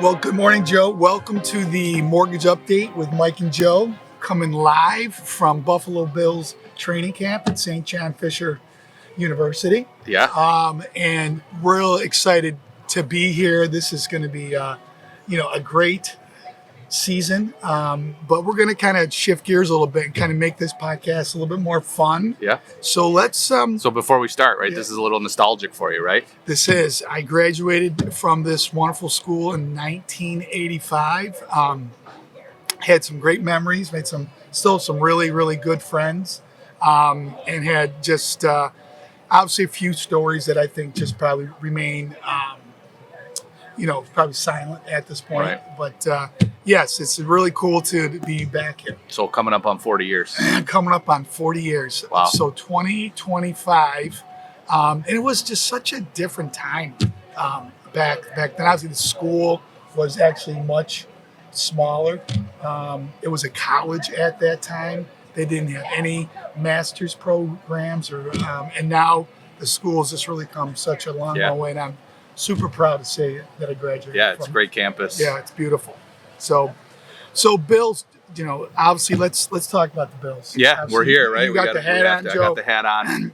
Well, good morning, Joe. Welcome to the Mortgage Update with Mike and Joe, coming live from Buffalo Bills training camp at St. John Fisher University. Yeah. And real excited to be here. This is going to be, a great season. But we're going to kind of shift gears a little bit and kind of make this podcast a little bit more fun. Yeah. So let's. So before we start, right, This is a little nostalgic for you, right? This is. I graduated from this wonderful school in 1985. Had some great memories, made some really, really good friends, and had just obviously a few stories that I think just probably remain, probably silent at this point. Right. But yes, it's really cool to be back here. So coming up on 40 years. Coming up on 40 years. Wow. So 2025. And it was just such a different time back then. Obviously, the school was actually much smaller. It was a college at that time. They didn't have any master's programs, and now the school has just really come such a long way. And I'm super proud to say that I graduated. Yeah, it's a great campus. Yeah, it's beautiful. So Bills. Obviously, let's talk about the Bills. Yeah, obviously, we're here, right? You got the hat on, Joe. I got the hat on.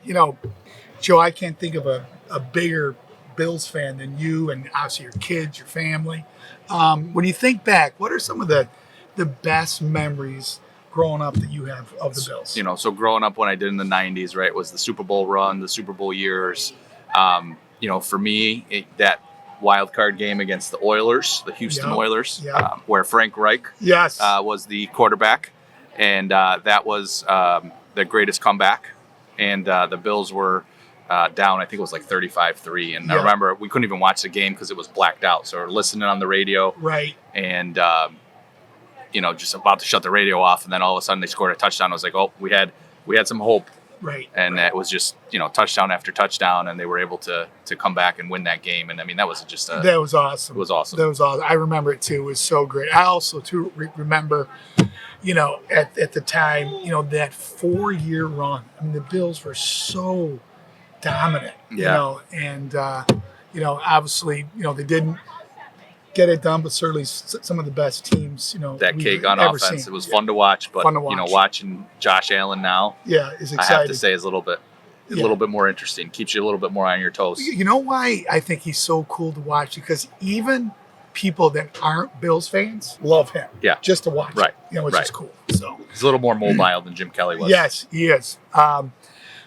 Joe, I can't think of a bigger Bills fan than you, and obviously your kids, your family. When you think back, what are some of the best memories growing up that you have of the Bills? So growing up when I did in the 90s, right, was the Super Bowl run, the Super Bowl years. For me, that wild card game against the Oilers, the Houston Oilers, where Frank Reich was the quarterback, and that was the greatest comeback. And the Bills were down, I think it was like 35-3. And I remember we couldn't even watch the game because it was blacked out. So we're listening on the radio. Right. And, just about to shut the radio off. And then all of a sudden they scored a touchdown. I was like, oh, we had some hope. Right. And it was just, touchdown after touchdown. And they were able to come back and win that game. And I mean, that was just that was awesome. It was awesome. That was awesome. I remember it too. It was so great. I also too remember, at the time, that 4-year run. I mean, the Bills were so dominant, and obviously, they didn't get it done, but certainly some of the best teams, that cake on offense. It was fun to watch, but watching Josh Allen now, is exciting. I have to say, is a little bit more interesting. Keeps you a little bit more on your toes. You know why I think he's so cool to watch? Because even people that aren't Bills fans love him. Yeah, just to watch. Right. Which is cool. So he's a little more mobile than Jim Kelly was. Yes, he is.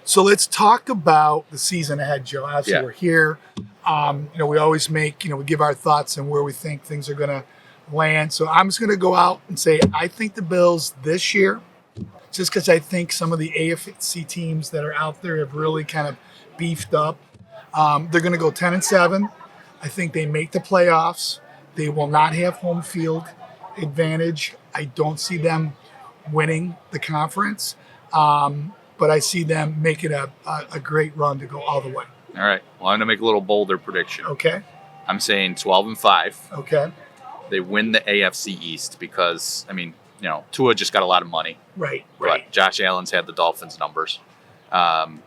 So let's talk about the season ahead, Joe. Obviously, we're here. We always we give our thoughts on where we think things are going to land. So I'm just going to go out and say I think the Bills this year, just because I think some of the AFC teams that are out there have really kind of beefed up. They're going to go 10-7. I think they make the playoffs. They will not have home field advantage. I don't see them winning the conference. But I see them making a great run to go all the way. All right. Well, I'm going to make a little bolder prediction. Okay. I'm saying 12-5. Okay. They win the AFC East because, Tua just got a lot of money. Right. But Josh Allen's had the Dolphins' numbers. And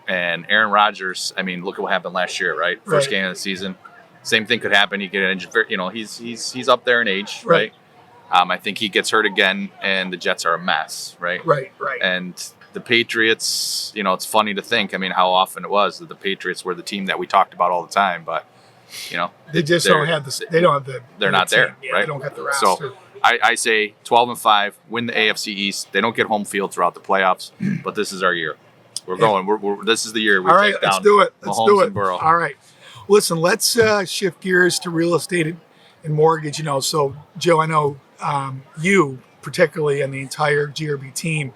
Aaron Rodgers, look at what happened last year, right? First game of the season. Same thing could happen. He get injured. He's up there in age, right? I think he gets hurt again, and the Jets are a mess, right? Right. And the Patriots, it's funny to think, how often it was that the Patriots were the team that we talked about all the time, but, they just don't have the they're not there, right? They don't have the roster. So I say 12-5, win the AFC East. They don't get home field throughout the playoffs, but this is our year. We're going. This is the year we take down let's do it. Mahomes and Burrow. All right. Listen, let's shift gears to real estate and mortgage. So, Joe, I know you, particularly, and the entire GRB team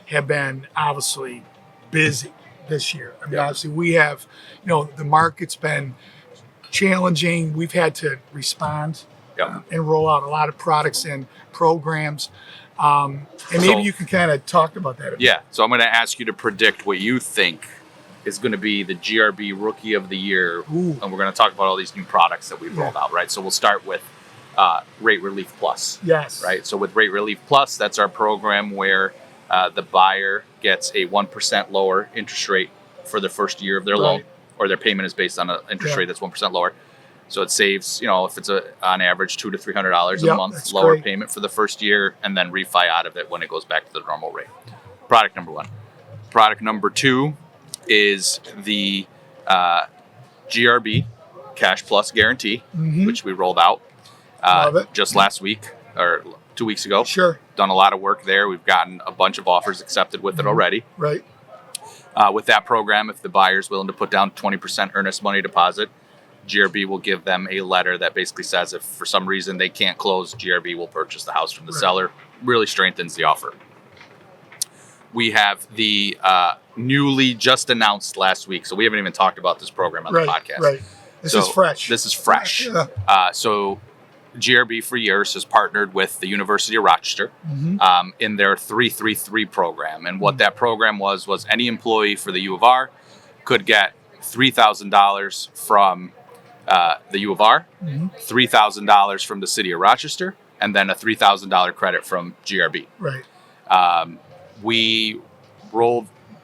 have been obviously busy this year. Obviously, we have, the market's been challenging. We've had to respond and roll out a lot of products and programs. And maybe you can kind of talk about that a bit. Yeah. So I'm going to ask you to predict what you think is going to be the GRB Rookie of the Year. Ooh. And we're going to talk about all these new products that we've rolled out, right? So we'll start with Rate Relief Plus. Yes. Right. So with Rate Relief Plus, that's our program where the buyer gets a 1% lower interest rate for the first year of their loan, or their payment is based on an interest rate that's 1% lower. So it saves, if it's on average $200 to $300 a month, lower payment for the first year, and then refi out of it when it goes back to the normal rate. Product number one. Product number two is the GRB Cash Plus guarantee, which we rolled out just last week or 2 weeks ago. Sure. Done a lot of work there. We've gotten a bunch of offers accepted with it already. Right. With that program, if the buyer's willing to put down 20% earnest money deposit, GRB will give them a letter that basically says if for some reason they can't close, GRB will purchase the house from the seller. Really strengthens the offer. We have the newly just announced last week, so we haven't even talked about this program on the podcast. Right. This is fresh. This is fresh. Yeah. So GRB for years has partnered with the University of Rochester in their 333 program. And what that program was any employee for the U of R could get $3,000 from the U of R, $3,000 from the city of Rochester, and then a $3,000 credit from GRB. Right.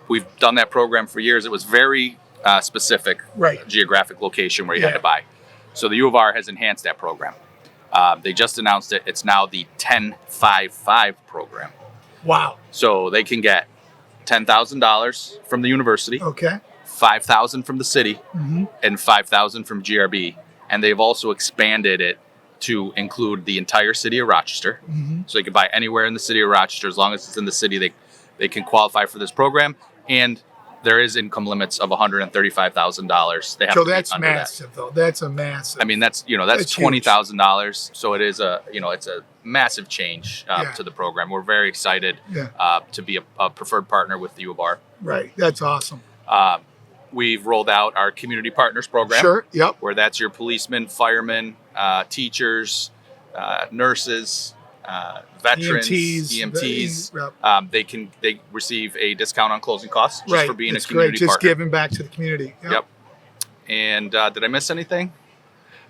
We've done that program for years. It was very specific geographic location where you had to buy. So the U of R has enhanced that program. They just announced it. It's now the 10-5-5 program. Wow. So they can get $10,000 from the university. Okay. $5,000 from the city and $5,000 from GRB. And they've also expanded it to include the entire city of Rochester. So they can buy anywhere in the city of Rochester. As long as it's in the city, they can qualify for this program. And there is income limits of $135,000. They have so to that's massive, though. That's a massive. I mean, that's $20,000. So it is it's a massive change to the program. We're very excited to be a preferred partner with the U of R. Right. That's awesome. We've rolled out our community partners program. Sure. Yep. Where that's your policemen, firemen, teachers, nurses, veterans, EMTs. They receive a discount on closing costs just for being a community partner. Just giving back to the community. Yep. And did I miss anything?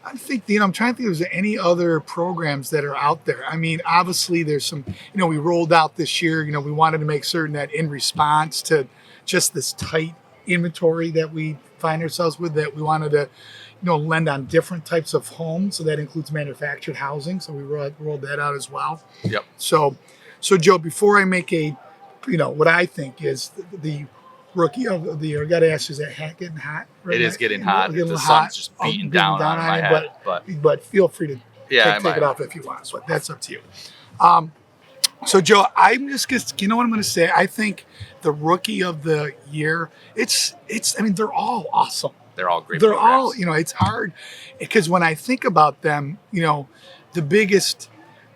I think, I'm trying to think if there's any other programs that are out there. I mean, obviously there's some, we rolled out this year, we wanted to make certain that in response to just this tight inventory that we find ourselves with, that we wanted to, lend on different types of homes. So that includes manufactured housing. So we rolled that out as well. Yep. So Joe, before I make what I think is the rookie of the year, I got to ask, is that hat getting hot? Right? It is getting hot. The hot. sun's just beating down on my head. But feel free to take it off if you want. But that's up to you. So Joe, I'm just what I'm going to say. I think the rookie of the year, they're all awesome. They're all great. They're programs. all, it's hard because when I think about them, the biggest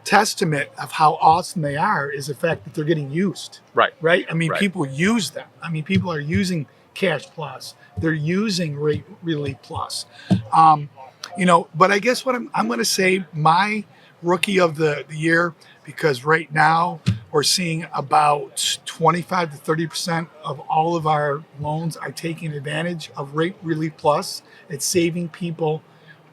testament of how awesome they are is the fact that they're getting used. Right. Right. I mean, people use them. I mean, people are using Cash Plus. They're using Rate Relief Plus. But I guess what I'm going to say, my rookie of the year, because right now we're seeing about 25 to 30% of all of our loans are taking advantage of Rate Relief Plus. It's saving people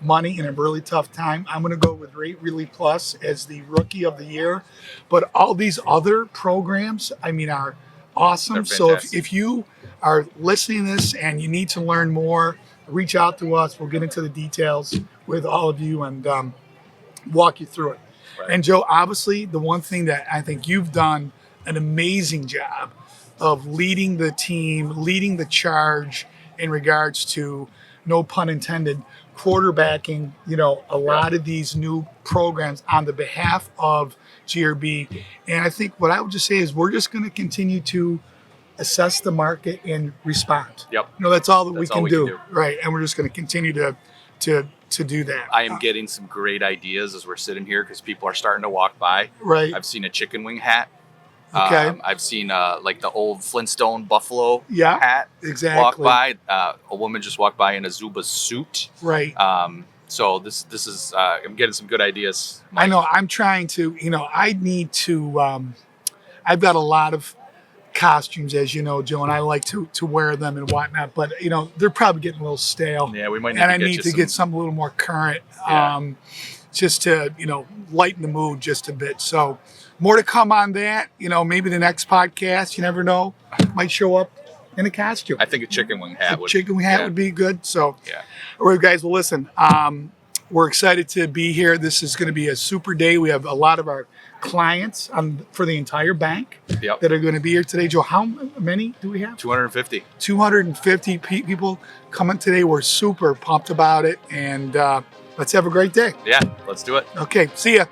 money in a really tough time. I'm going to go with Rate Relief Plus as the rookie of the year. But all these other programs, are awesome. So if you are listening to this and you need to learn more, reach out to us. We'll get into the details with all of you and walk you through it. Right. And Joe, obviously, the one thing that I think you've done an amazing job of leading the team, leading the charge in regards to, no pun intended, quarterbacking, a lot of these new programs on the behalf of GRB. And I think what I would just say is we're just going to continue to assess the market and respond. Yep. That's all that we can do. Right. And we're just going to continue to do that. I am getting some great ideas as we're sitting here because people are starting to walk by. Right. I've seen a chicken wing hat. Okay. I've seen like the old Flintstone buffalo hat walk by. A woman just walked by in a Zuba suit. Right. So this is I'm getting some good ideas, Mike. I know. I'm trying to. I need to. I've got a lot of costumes, as you know, Joe, and I like to wear them and whatnot. But they're probably getting a little stale. Yeah, we might need and to I need to get something a little more current, just to lighten the mood just a bit. So more to come on that. Maybe the next podcast. You never know, might show up in a costume. I think a chicken wing hat would be good. So yeah. All right, guys. Well, listen. We're excited to be here. This is going to be a super day. We have a lot of our clients for the entire bank that are going to be here today. Joe, how many do we have? 250. 250 people coming today. We're super pumped about it, and let's have a great day. Yeah, let's do it. Okay, see ya.